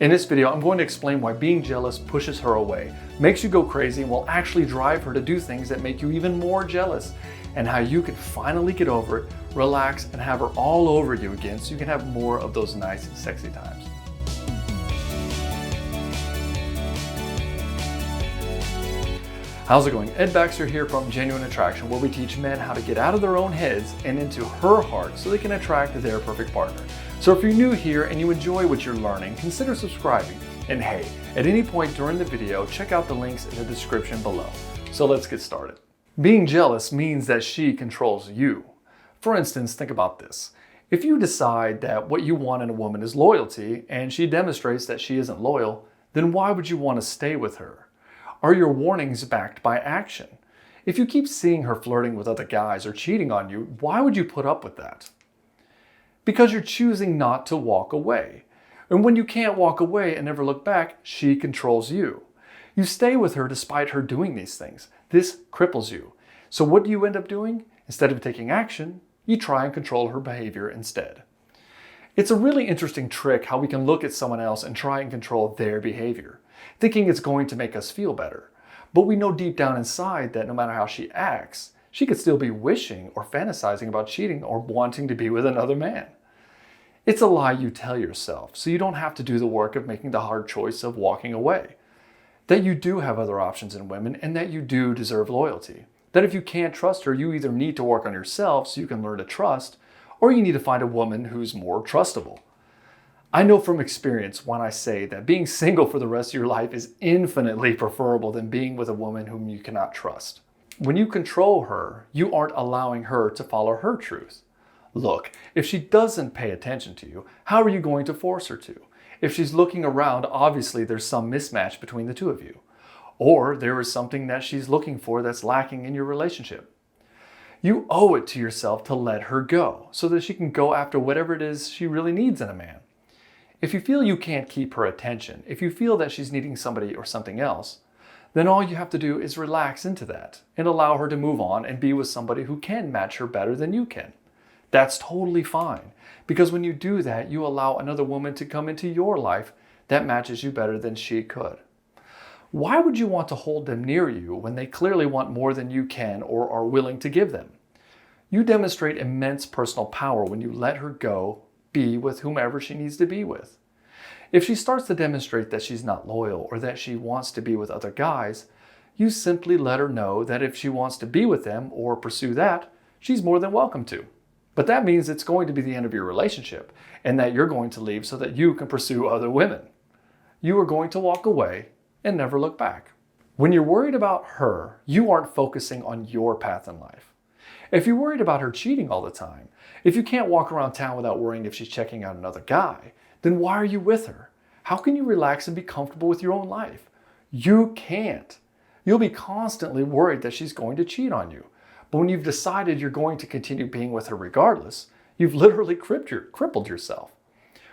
In this video, I'm going to explain why being jealous pushes her away, makes you go crazy, and will actually drive her to do things that make you even more jealous, and how you can finally get over it, relax, and have her all over you again so you can have more of those nice, sexy times. How's it going? Ed Baxter here from Genuine Attraction, where we teach men how to get out of their own heads and into her heart so they can attract their perfect partner. So if you're new here and you enjoy what you're learning, consider subscribing. And hey, at any point during the video, check out the links in the description below. So let's get started. Being jealous means that she controls you. For instance, think about this. If you decide that what you want in a woman is loyalty and she demonstrates that she isn't loyal, then why would you want to stay with her? Are your warnings backed by action? If you keep seeing her flirting with other guys or cheating on you, why would you put up with that? Because you're choosing not to walk away. And when you can't walk away and never look back, she controls you. You stay with her despite her doing these things. This cripples you. So what do you end up doing? Instead of taking action, you try and control her behavior instead. It's a really interesting trick how we can look at someone else and try and control their behavior, thinking it's going to make us feel better. But we know deep down inside that no matter how she acts, she could still be wishing or fantasizing about cheating or wanting to be with another man. It's a lie you tell yourself, so you don't have to do the work of making the hard choice of walking away. That you do have other options in women and that you do deserve loyalty. That if you can't trust her, you either need to work on yourself so you can learn to trust, or you need to find a woman who's more trustable. I know from experience when I say that being single for the rest of your life is infinitely preferable than being with a woman whom you cannot trust. When you control her, you aren't allowing her to follow her truth. Look, if she doesn't pay attention to you, how are you going to force her to? If she's looking around, obviously there's some mismatch between the two of you. Or there is something that she's looking for that's lacking in your relationship. You owe it to yourself to let her go so that she can go after whatever it is she really needs in a man. If you feel you can't keep her attention, if you feel that she's needing somebody or something else, then all you have to do is relax into that and allow her to move on and be with somebody who can match her better than you can. That's totally fine, because when you do that, you allow another woman to come into your life that matches you better than she could. Why would you want to hold them near you when they clearly want more than you can or are willing to give them? You demonstrate immense personal power when you let her go be with whomever she needs to be with. If she starts to demonstrate that she's not loyal or that she wants to be with other guys, you simply let her know that if she wants to be with them or pursue that, she's more than welcome to. But that means it's going to be the end of your relationship and that you're going to leave so that you can pursue other women. You are going to walk away and never look back. When you're worried about her, you aren't focusing on your path in life. If you're worried about her cheating all the time, if you can't walk around town without worrying if she's checking out another guy, then why are you with her? How can you relax and be comfortable with your own life? You can't. You'll be constantly worried that she's going to cheat on you. But when you've decided you're going to continue being with her regardless, you've literally crippled yourself.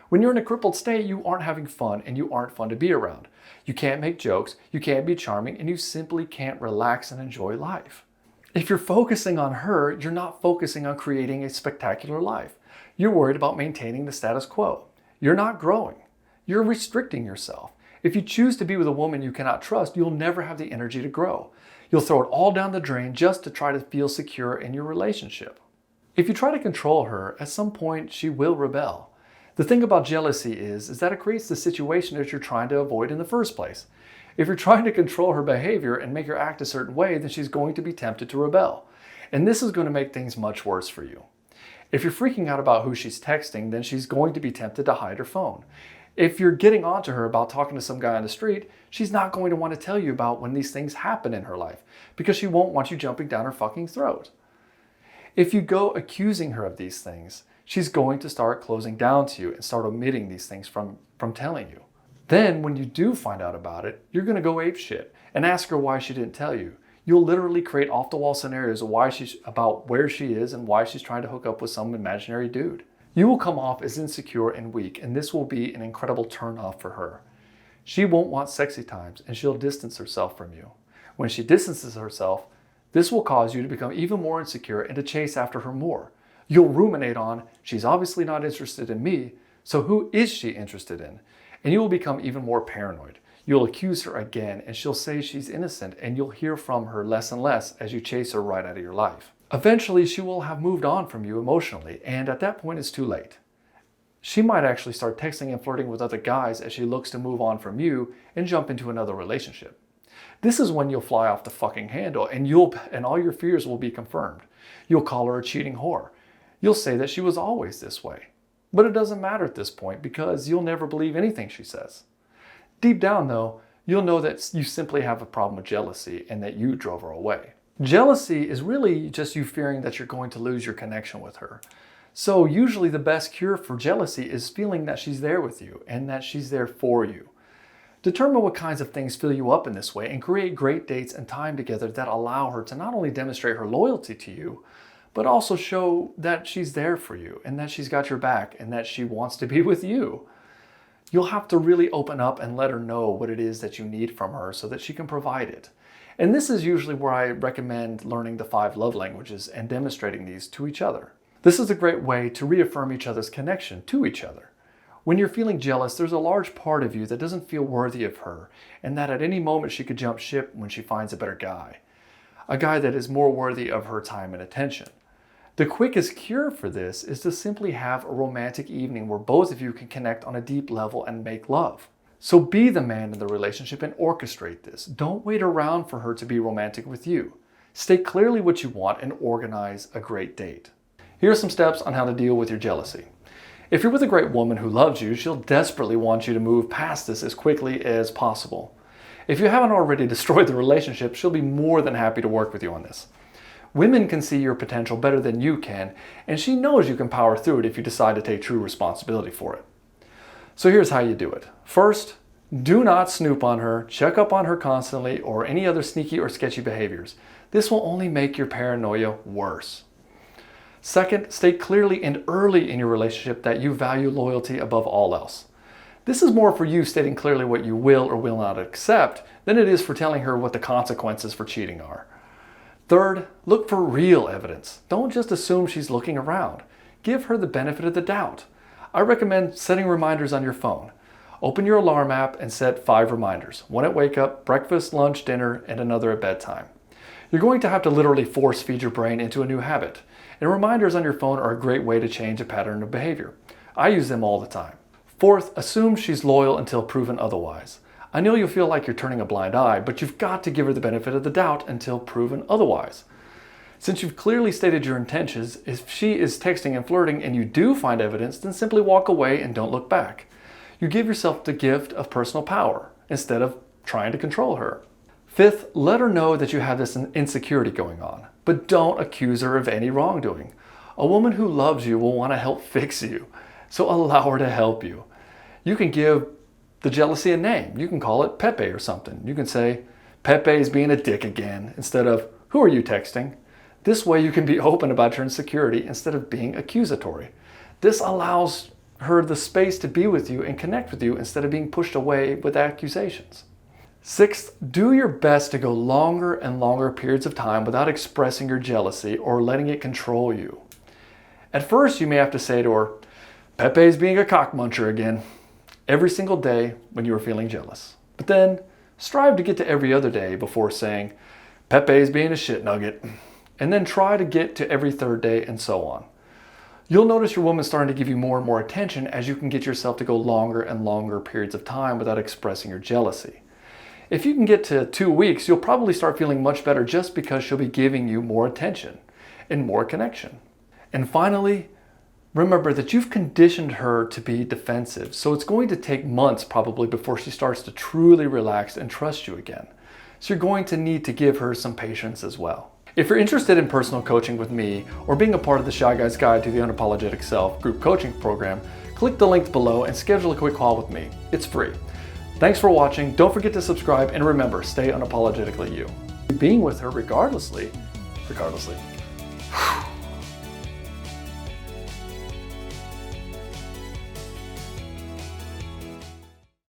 When you're in a crippled state, you aren't having fun and you aren't fun to be around. You can't make jokes, you can't be charming, and you simply can't relax and enjoy life. If you're focusing on her, you're not focusing on creating a spectacular life. You're worried about maintaining the status quo. You're not growing. You're restricting yourself. If you choose to be with a woman you cannot trust, you'll never have the energy to grow. You'll throw it all down the drain just to try to feel secure in your relationship. If you try to control her, at some point she will rebel. The thing about jealousy is that it creates the situation that you're trying to avoid in the first place. If you're trying to control her behavior and make her act a certain way, then she's going to be tempted to rebel. And this is going to make things much worse for you. If you're freaking out about who she's texting, then she's going to be tempted to hide her phone. If you're getting onto her about talking to some guy on the street, she's not going to want to tell you about when these things happen in her life because she won't want you jumping down her fucking throat. If you go accusing her of these things, she's going to start closing down to you and start omitting these things from telling you. Then when you do find out about it, you're going to go apeshit and ask her why she didn't tell you. You'll literally create off-the-wall scenarios of about where she is and why she's trying to hook up with some imaginary dude. You will come off as insecure and weak, and this will be an incredible turn-off for her. She won't want sexy times, and she'll distance herself from you. When she distances herself, this will cause you to become even more insecure and to chase after her more. You'll ruminate on, she's obviously not interested in me, so who is she interested in? and you will become even more paranoid. You'll accuse her again, and she'll say she's innocent, and you'll hear from her less and less as you chase her right out of your life. Eventually, she will have moved on from you emotionally, and at that point, it's too late. She might actually start texting and flirting with other guys as she looks to move on from you and jump into another relationship. This is when you'll fly off the fucking handle, and all your fears will be confirmed. You'll call her a cheating whore. You'll say that she was always this way. But it doesn't matter at this point because you'll never believe anything she says. Deep down though, you'll know that you simply have a problem with jealousy and that you drove her away. Jealousy is really just you fearing that you're going to lose your connection with her. So usually the best cure for jealousy is feeling that she's there with you and that she's there for you. Determine what kinds of things fill you up in this way and create great dates and time together that allow her to not only demonstrate her loyalty to you, but also show that she's there for you and that she's got your back and that she wants to be with you. You'll have to really open up and let her know what it is that you need from her so that she can provide it. And this is usually where I recommend learning the 5 love languages and demonstrating these to each other. This is a great way to reaffirm each other's connection to each other. When you're feeling jealous, there's a large part of you that doesn't feel worthy of her and that at any moment she could jump ship when she finds a better guy. A guy that is more worthy of her time and attention. The quickest cure for this is to simply have a romantic evening where both of you can connect on a deep level and make love. So be the man in the relationship and orchestrate this. Don't wait around for her to be romantic with you. State clearly what you want and organize a great date. Here are some steps on how to deal with your jealousy. If you're with a great woman who loves you, she'll desperately want you to move past this as quickly as possible. If you haven't already destroyed the relationship, she'll be more than happy to work with you on this. Women can see your potential better than you can, and she knows you can power through it if you decide to take true responsibility for it. So here's how you do it. First, do not snoop on her, check up on her constantly, or any other sneaky or sketchy behaviors. This will only make your paranoia worse. Second, state clearly and early in your relationship that you value loyalty above all else. This is more for you stating clearly what you will or will not accept than it is for telling her what the consequences for cheating are. Third, look for real evidence. Don't just assume she's looking around. Give her the benefit of the doubt. I recommend setting reminders on your phone. Open your alarm app and set 5 reminders. 1 at wake up, breakfast, lunch, dinner, and another at bedtime. You're going to have to literally force feed your brain into a new habit. And reminders on your phone are a great way to change a pattern of behavior. I use them all the time. Fourth, assume she's loyal until proven otherwise. I know you'll feel like you're turning a blind eye, but you've got to give her the benefit of the doubt until proven otherwise. Since you've clearly stated your intentions, if she is texting and flirting and you do find evidence, then simply walk away and don't look back. You give yourself the gift of personal power instead of trying to control her. Fifth, let her know that you have this insecurity going on, but don't accuse her of any wrongdoing. A woman who loves you will want to help fix you, so allow her to help you. You can give the jealousy a name. You can call it Pepe or something. You can say, Pepe's being a dick again, instead of, who are you texting? This way you can be open about your insecurity instead of being accusatory. This allows her the space to be with you and connect with you instead of being pushed away with accusations. Sixth, do your best to go longer and longer periods of time without expressing your jealousy or letting it control you. At first, you may have to say to her, Pepe's being a cockmuncher again, every single day when you are feeling jealous. But then, strive to get to every other day before saying, Pepe's being a shit nugget, and then try to get to every third day and so on. You'll notice your woman's starting to give you more and more attention as you can get yourself to go longer and longer periods of time without expressing your jealousy. If you can get to 2 weeks, you'll probably start feeling much better just because she'll be giving you more attention and more connection. And finally, remember that you've conditioned her to be defensive, so it's going to take months probably before she starts to truly relax and trust you again. So you're going to need to give her some patience as well. If you're interested in personal coaching with me or being a part of the Shy Guy's Guide to the Unapologetic Self group coaching program, click the link below and schedule a quick call with me. It's free. Thanks for watching. Don't forget to subscribe and remember, stay unapologetically you. Being with her regardlessly.